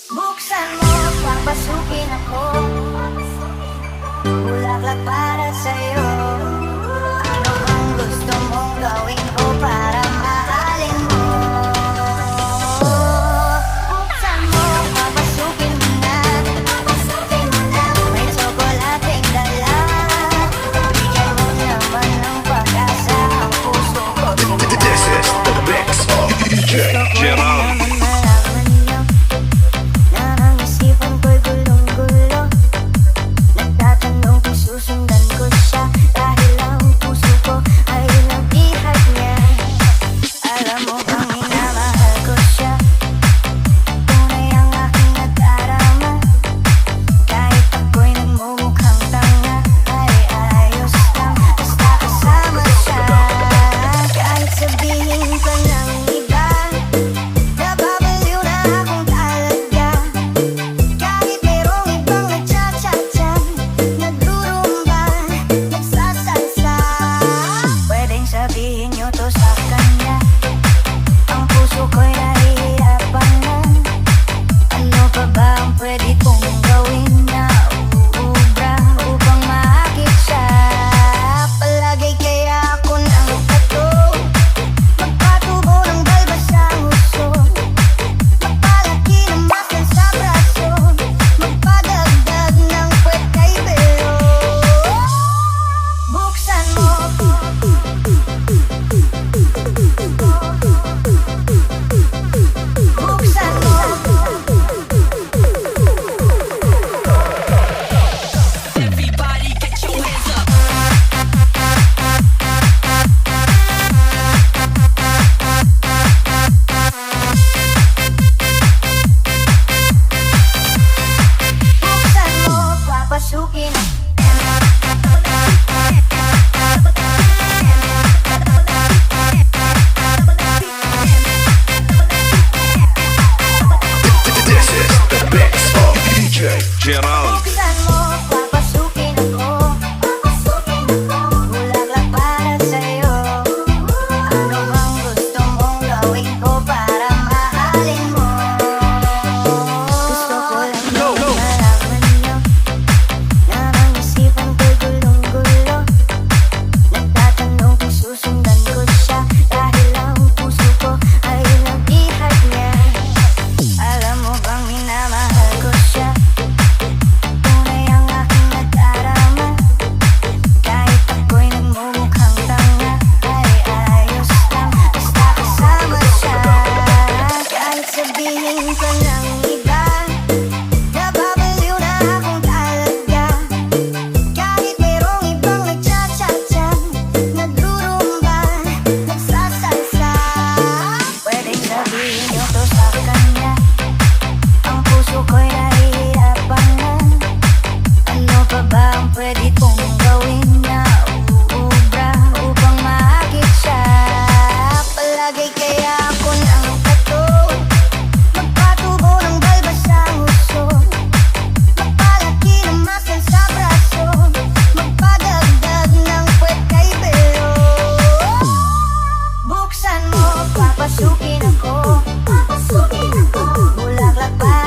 Buksan mo, papasukin ako. Bulaklak para sa'yo. Ano ang gusto mong gawin ko para mahalin mo? Buksan mo, papasukin mo na. May tsokolating dala. Bigyan mo naman ng pag-asa ang puso ko. This is the mix of DJ Gerald. Gerald. Buksan mo, papasukin ako. Bulaklak para sa'yo. Ano bang gusto mong gawin ko para mahalin mo? Gusto ko lang malaman nyo na ang isipan ko'y gulong-gulo. Nagtatanong kung susundan ko siya dahil ang puso ko ay nag-ihag niya. Alam mo bang minamahal ko siya? Pwede kong gawin na uubra upang maakit siya. Palagay kaya ako ng kato, magpatubo ng balbas sa uso, magpalaki ng muscle sa braso, magpadagdag ng puwet kay belo. Buksan mo, papasukin ako. Bulaklak para